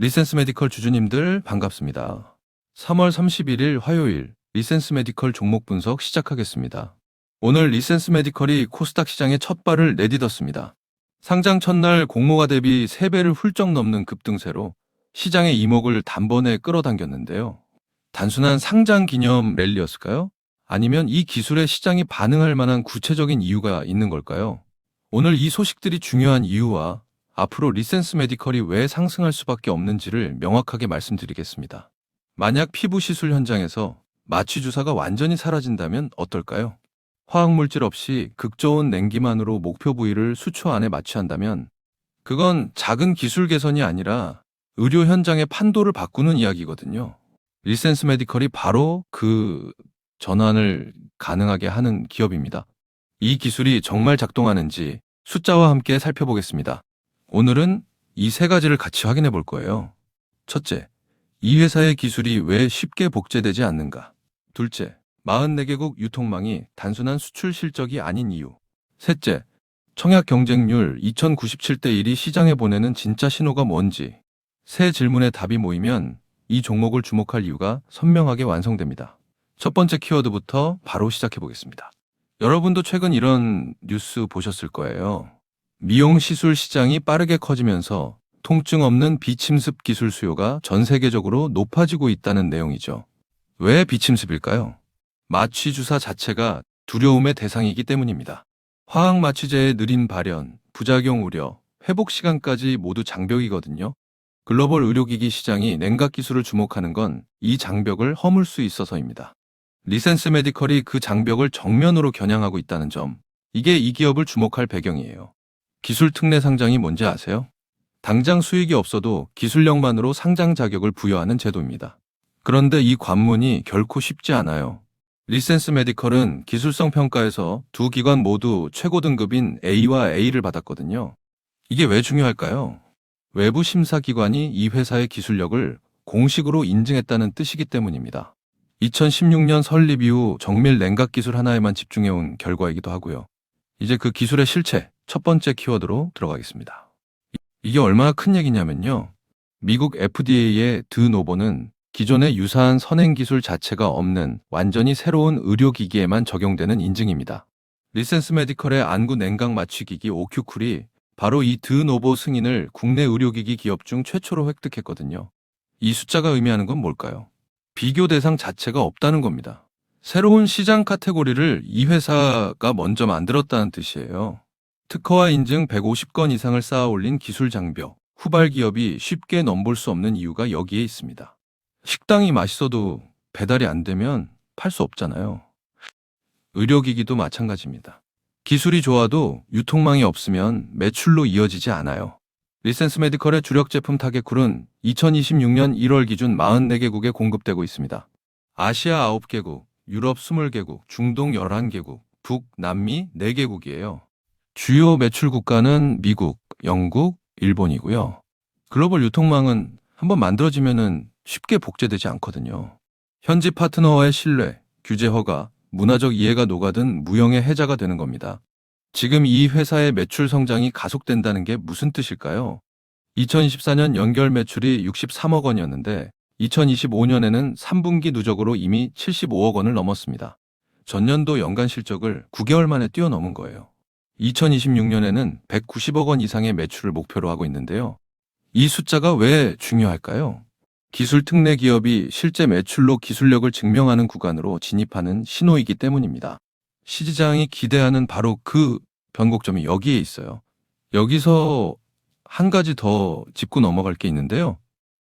리센스 메디컬 주주님들 반갑습니다. 3월 31일 화요일 리센스 메디컬 종목 분석 시작하겠습니다. 오늘 리센스 메디컬이 코스닥 시장에 첫 발을 내딛었습니다. 상장 첫날 공모가 대비 3배를 훌쩍 넘는 급등세로 시장의 이목을 단번에 끌어당겼는데요. 단순한 상장 기념 랠리였을까요? 아니면 이 기술에 시장이 반응할 만한 구체적인 이유가 있는 걸까요? 오늘 이 소식들이 중요한 이유와 앞으로 리센스 메디컬이 왜 상승할 수밖에 없는지를 명확하게 말씀드리겠습니다. 만약 피부 시술 현장에서 마취 주사가 완전히 사라진다면 어떨까요? 화학물질 없이 극저온 냉기만으로 목표 부위를 수초 안에 마취한다면 그건 작은 기술 개선이 아니라 의료 현장의 판도를 바꾸는 이야기거든요. 리센스 메디컬이 바로 그 전환을 가능하게 하는 기업입니다. 이 기술이 정말 작동하는지 숫자와 함께 살펴보겠습니다. 오늘은 이 3가지를 같이 확인해 볼 거예요. 첫째, 이 회사의 기술이 왜 쉽게 복제되지 않는가? 둘째, 44개국 유통망이 단순한 수출 실적이 아닌 이유. 셋째, 청약 경쟁률 2097대 1이 시장에 보내는 진짜 신호가 뭔지. 세 질문의 답이 모이면 이 종목을 주목할 이유가 선명하게 완성됩니다. 첫 번째 키워드부터 바로 시작해 보겠습니다. 여러분도 최근 이런 뉴스 보셨을 거예요. 미용 시술 시장이 빠르게 커지면서 통증 없는 비침습 기술 수요가 전 세계적으로 높아지고 있다는 내용이죠. 왜 비침습일까요? 마취 주사 자체가 두려움의 대상이기 때문입니다. 화학 마취제의 느린 발현, 부작용 우려, 회복 시간까지 모두 장벽이거든요. 글로벌 의료기기 시장이 냉각 기술을 주목하는 건 이 장벽을 허물 수 있어서입니다. 리센스 메디컬이 그 장벽을 정면으로 겨냥하고 있다는 점, 이게 이 기업을 주목할 배경이에요. 기술 특례 상장이 뭔지 아세요? 당장 수익이 없어도 기술력만으로 상장 자격을 부여하는 제도입니다. 그런데 이 관문이 결코 쉽지 않아요. 리센스 메디컬은 기술성 평가에서 두 기관 모두 최고 등급인 A와 A를 받았거든요. 이게 왜 중요할까요? 외부 심사기관이 이 회사의 기술력을 공식으로 인증했다는 뜻이기 때문입니다. 2016년 설립 이후 정밀 냉각 기술 하나에만 집중해온 결과이기도 하고요. 이제 그 기술의 실체, 첫 번째 키워드로 들어가겠습니다. 이게 얼마나 큰 얘기냐면요. 미국 FDA의 드노보는 기존의 유사한 선행 기술 자체가 없는 완전히 새로운 의료기기에만 적용되는 인증입니다. 리센스 메디컬의 안구 냉각 마취기기 오큐쿨이 바로 이 드노보 승인을 국내 의료기기 기업 중 최초로 획득했거든요. 이 숫자가 의미하는 건 뭘까요? 비교 대상 자체가 없다는 겁니다. 새로운 시장 카테고리를 이 회사가 먼저 만들었다는 뜻이에요. 특허와 인증 150건 이상을 쌓아 올린 기술 장벽, 후발 기업이 쉽게 넘볼 수 없는 이유가 여기에 있습니다. 식당이 맛있어도 배달이 안 되면 팔 수 없잖아요. 의료기기도 마찬가지입니다. 기술이 좋아도 유통망이 없으면 매출로 이어지지 않아요. 리센스 메디컬의 주력 제품 타겟쿨은 2026년 1월 기준 44개국에 공급되고 있습니다. 아시아 9개국, 유럽 20개국, 중동 11개국, 북, 남미 4개국이에요. 주요 매출 국가는 미국, 영국, 일본이고요. 글로벌 유통망은 한번 만들어지면은 쉽게 복제되지 않거든요. 현지 파트너와의 신뢰, 규제 허가, 문화적 이해가 녹아든 무형의 해자가 되는 겁니다. 지금 이 회사의 매출 성장이 가속된다는 게 무슨 뜻일까요? 2024년 연결 매출이 63억 원이었는데 2025년에는 3분기 누적으로 이미 75억 원을 넘었습니다. 전년도 연간 실적을 9개월 만에 뛰어넘은 거예요. 2026년에는 190억 원 이상의 매출을 목표로 하고 있는데요. 이 숫자가 왜 중요할까요? 기술 특례 기업이 실제 매출로 기술력을 증명하는 구간으로 진입하는 신호이기 때문입니다. 시장이 기대하는 바로 그 변곡점이 여기에 있어요. 여기서 한 가지 더 짚고 넘어갈 게 있는데요.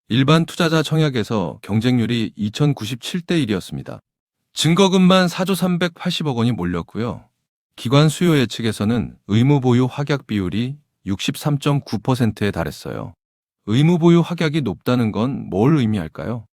일반 투자자 청약에서 경쟁률이 2097대 1이었습니다. 증거금만 4조 380억 원이 몰렸고요. 기관 수요 예측에서는 의무 보유 확약 비율이 63.9%에 달했어요. 의무 보유 확약이 높다는 건 뭘 의미할까요?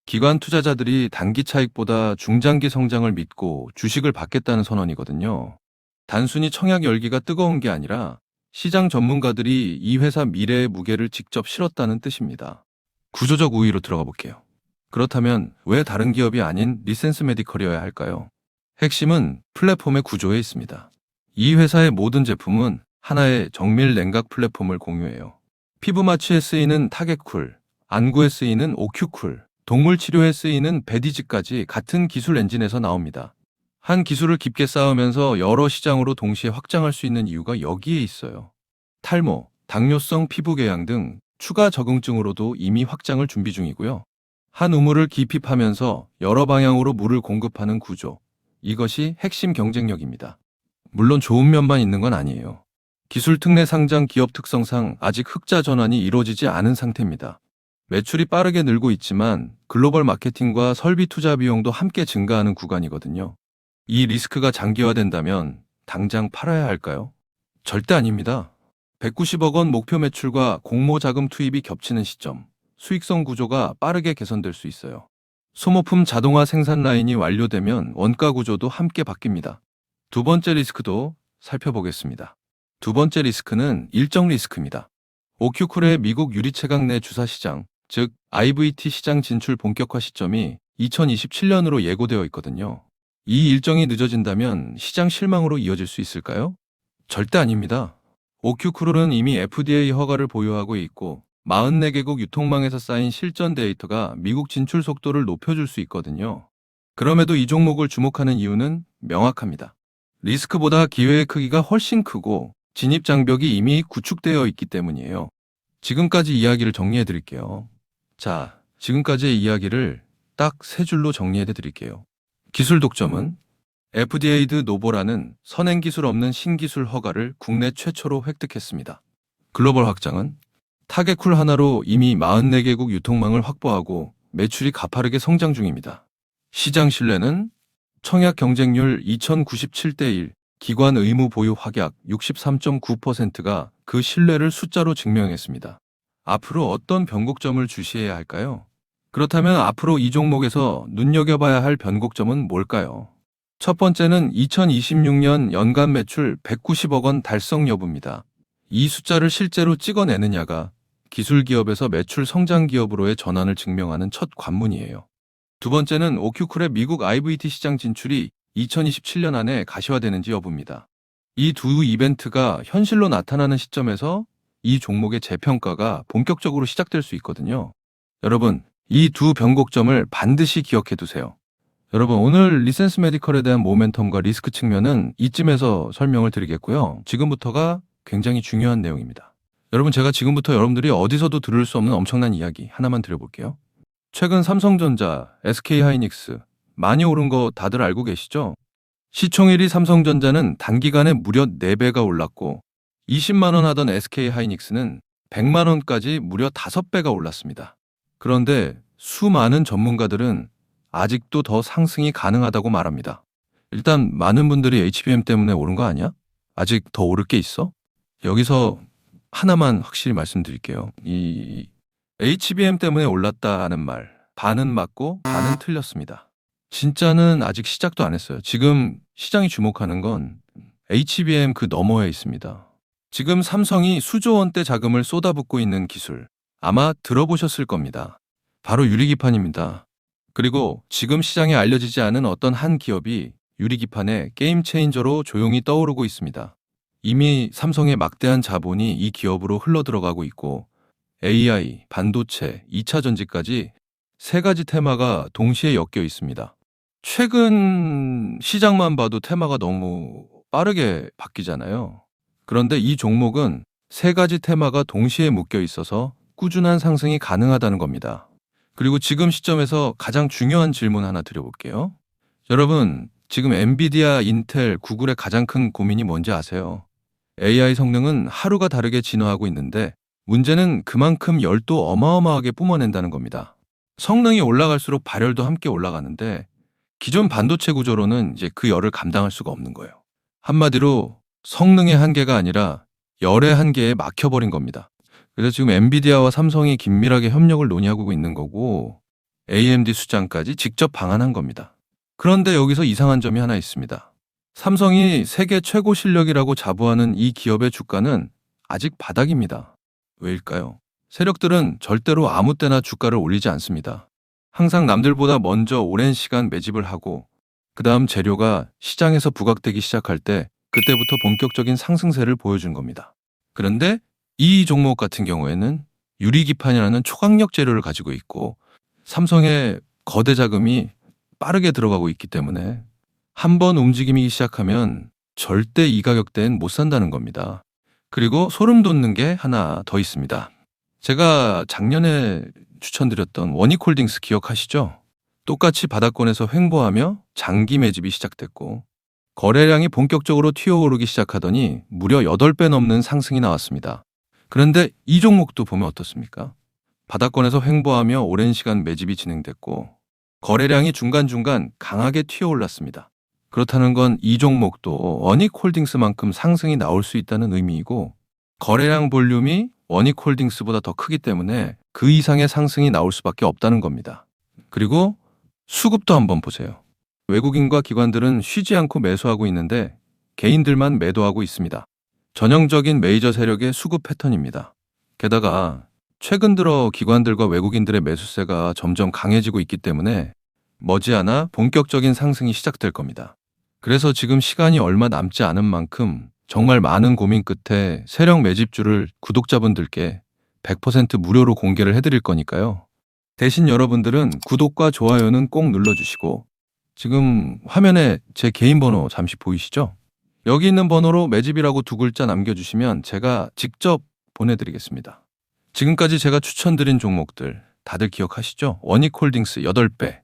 기관 투자자들이 단기 차익보다 중장기 성장을 믿고 주식을 받겠다는 선언이거든요. 단순히 청약 열기가 뜨거운 게 아니라 시장 전문가들이 이 회사 미래의 무게를 직접 실었다는 뜻입니다. 구조적 우위로 들어가 볼게요. 그렇다면 왜 다른 기업이 아닌 리센스 메디컬이어야 할까요? 핵심은 플랫폼의 구조에 있습니다. 이 회사의 모든 제품은 하나의 정밀 냉각 플랫폼을 공유해요. 피부 마취에 쓰이는 타겟쿨, 안구에 쓰이는 오큐쿨, 동물 치료에 쓰이는 베디즈까지 같은 기술 엔진에서 나옵니다. 한 기술을 깊게 쌓으면서 여러 시장으로 동시에 확장할 수 있는 이유가 여기에 있어요. 탈모, 당뇨성 피부궤양 등 추가 적응증으로도 이미 확장을 준비 중이고요. 한 우물을 깊이 파면서 여러 방향으로 물을 공급하는 구조. 이것이 핵심 경쟁력입니다. 물론 좋은 면만 있는 건 아니에요. 기술 특례 상장 기업 특성상 아직 흑자 전환이 이루어지지 않은 상태입니다. 매출이 빠르게 늘고 있지만 글로벌 마케팅과 설비 투자 비용도 함께 증가하는 구간이거든요. 이 리스크가 장기화된다면 당장 팔아야 할까요? 절대 아닙니다. 190억 원 목표 매출과 공모 자금 투입이 겹치는 시점, 수익성 구조가 빠르게 개선될 수 있어요. 소모품 자동화 생산 라인이 완료되면 원가 구조도 함께 바뀝니다. 두 번째 리스크도 살펴보겠습니다. 두 번째 리스크는 일정 리스크입니다. 오큐쿨의 미국 유리체각 내 주사 시장, 즉 IVT 시장 진출 본격화 시점이 2027년으로 예고되어 있거든요. 이 일정이 늦어진다면 시장 실망으로 이어질 수 있을까요? 절대 아닙니다. 오큐쿨은 이미 FDA 허가를 보유하고 있고 44개국 유통망에서 쌓인 실전 데이터가 미국 진출 속도를 높여줄 수 있거든요. 그럼에도 이 종목을 주목하는 이유는 명확합니다. 리스크보다 기회의 크기가 훨씬 크고 진입 장벽이 이미 구축되어 있기 때문이에요. 지금까지 이야기를 정리해 드릴게요. 자, 지금까지의 이야기를 딱 세 줄로 정리해 드릴게요. 기술 독점은 FDA드 노보라는 선행 기술 없는 신기술 허가를 국내 최초로 획득했습니다. 글로벌 확장은 타겟쿨 하나로 이미 44개국 유통망을 확보하고 매출이 가파르게 성장 중입니다. 시장 신뢰는 청약 경쟁률 2097대 1, 기관 의무 보유 확약 63.9%가 그 신뢰를 숫자로 증명했습니다. 앞으로 어떤 변곡점을 주시해야 할까요? 그렇다면 앞으로 이 종목에서 눈여겨봐야 할 변곡점은 뭘까요? 첫 번째는 2026년 연간 매출 190억 원 달성 여부입니다. 이 숫자를 실제로 찍어내느냐가 기술 기업에서 매출 성장 기업으로의 전환을 증명하는 첫 관문이에요. 두 번째는 오큐쿨의 미국 IVT 시장 진출이 2027년 안에 가시화되는지 여부입니다. 이 두 이벤트가 현실로 나타나는 시점에서 이 종목의 재평가가 본격적으로 시작될 수 있거든요. 여러분, 이 두 변곡점을 반드시 기억해 두세요. 여러분, 오늘 리센스 메디컬에 대한 모멘텀과 리스크 측면은 이쯤에서 설명을 드리겠고요. 지금부터가 굉장히 중요한 내용입니다. 여러분, 제가 지금부터 여러분들이 어디서도 들을 수 없는 엄청난 이야기 하나만 드려볼게요. 최근 삼성전자, SK하이닉스 많이 오른 거 다들 알고 계시죠? 시총 1위 삼성전자는 단기간에 무려 4배가 올랐고 20만 원 하던 SK하이닉스는 100만 원까지 무려 5배가 올랐습니다. 그런데 수많은 전문가들은 아직도 더 상승이 가능하다고 말합니다. 일단 많은 분들이 HBM 때문에 오른 거 아니야? 아직 더 오를 게 있어? 여기서 하나만 확실히 말씀드릴게요. 이 HBM 때문에 올랐다는 말, 반은 맞고 반은 틀렸습니다. 진짜는 아직 시작도 안 했어요. 지금 시장이 주목하는 건 HBM 그 너머에 있습니다. 지금 삼성이 수조 원대 자금을 쏟아붓고 있는 기술, 아마 들어보셨을 겁니다. 바로 유리기판입니다. 그리고 지금 시장에 알려지지 않은 어떤 한 기업이 유리기판의 게임 체인저로 조용히 떠오르고 있습니다. 이미 삼성의 막대한 자본이 이 기업으로 흘러들어가고 있고 AI, 반도체, 2차 전지까지 세 가지 테마가 동시에 엮여 있습니다. 최근 시장만 봐도 테마가 너무 빠르게 바뀌잖아요. 그런데 이 종목은 세 가지 테마가 동시에 묶여 있어서 꾸준한 상승이 가능하다는 겁니다. 그리고 지금 시점에서 가장 중요한 질문 하나 드려볼게요. 여러분, 지금 엔비디아, 인텔, 구글의 가장 큰 고민이 뭔지 아세요? AI 성능은 하루가 다르게 진화하고 있는데 문제는 그만큼 열도 어마어마하게 뿜어낸다는 겁니다. 성능이 올라갈수록 발열도 함께 올라가는데 기존 반도체 구조로는 이제 그 열을 감당할 수가 없는 거예요. 한마디로 성능의 한계가 아니라 열의 한계에 막혀버린 겁니다. 그래서 지금 엔비디아와 삼성이 긴밀하게 협력을 논의하고 있는 거고 AMD 수장까지 직접 방한한 겁니다. 그런데 여기서 이상한 점이 하나 있습니다. 삼성이 세계 최고 실력이라고 자부하는 이 기업의 주가는 아직 바닥입니다. 왜일까요? 세력들은 절대로 아무 때나 주가를 올리지 않습니다. 항상 남들보다 먼저 오랜 시간 매집을 하고 그 다음 재료가 시장에서 부각되기 시작할 때 그때부터 본격적인 상승세를 보여준 겁니다. 그런데 이 종목 같은 경우에는 유리기판이라는 초강력 재료를 가지고 있고 삼성의 거대 자금이 빠르게 들어가고 있기 때문에 한번 움직이기 시작하면 절대 이 가격대엔 못 산다는 겁니다. 그리고 소름 돋는 게 하나 더 있습니다. 제가 작년에 추천드렸던 원익홀딩스 기억하시죠? 똑같이 바닥권에서 횡보하며 장기 매집이 시작됐고 거래량이 본격적으로 튀어오르기 시작하더니 무려 8배 넘는 상승이 나왔습니다. 그런데 이 종목도 보면 어떻습니까? 바닥권에서 횡보하며 오랜 시간 매집이 진행됐고 거래량이 중간중간 강하게 튀어올랐습니다. 그렇다는 건 이 종목도 원익홀딩스만큼 상승이 나올 수 있다는 의미이고 거래량 볼륨이 원익홀딩스보다 더 크기 때문에 그 이상의 상승이 나올 수밖에 없다는 겁니다. 그리고 수급도 한번 보세요. 외국인과 기관들은 쉬지 않고 매수하고 있는데 개인들만 매도하고 있습니다. 전형적인 메이저 세력의 수급 패턴입니다. 게다가 최근 들어 기관들과 외국인들의 매수세가 점점 강해지고 있기 때문에 머지않아 본격적인 상승이 시작될 겁니다. 그래서 지금 시간이 얼마 남지 않은 만큼 정말 많은 고민 끝에 세력 매집주를 구독자분들께 100% 무료로 공개를 해드릴 거니까요. 대신 여러분들은 구독과 좋아요는 꼭 눌러주시고 지금 화면에 제 개인 번호 잠시 보이시죠? 여기 있는 번호로 매집이라고 2글자 남겨주시면 제가 직접 보내드리겠습니다. 지금까지 제가 추천드린 종목들 다들 기억하시죠? 원익홀딩스 8배.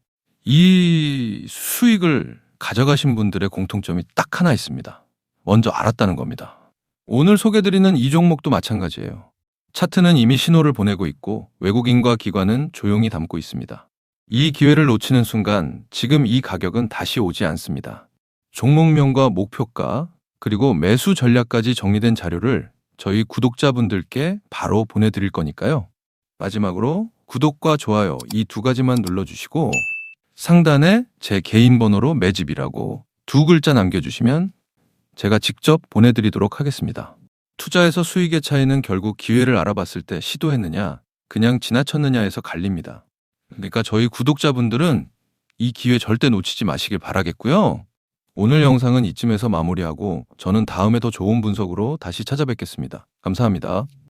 이 수익을 가져가신 분들의 공통점이 딱 하나 있습니다. 먼저 알았다는 겁니다. 오늘 소개드리는 이 종목도 마찬가지예요. 차트는 이미 신호를 보내고 있고 외국인과 기관은 조용히 담고 있습니다. 이 기회를 놓치는 순간 지금 이 가격은 다시 오지 않습니다. 종목명과 목표가 그리고 매수 전략까지 정리된 자료를 저희 구독자분들께 바로 보내드릴 거니까요. 마지막으로 구독과 좋아요 이 2가지만 눌러주시고 상단에 제 개인 번호로 매집이라고 2글자 남겨주시면 제가 직접 보내드리도록 하겠습니다. 투자에서 수익의 차이는 결국 기회를 알아봤을 때 시도했느냐, 그냥 지나쳤느냐에서 갈립니다. 그러니까 저희 구독자분들은 이 기회 절대 놓치지 마시길 바라겠고요. 오늘 영상은 이쯤에서 마무리하고 저는 다음에 더 좋은 분석으로 다시 찾아뵙겠습니다. 감사합니다.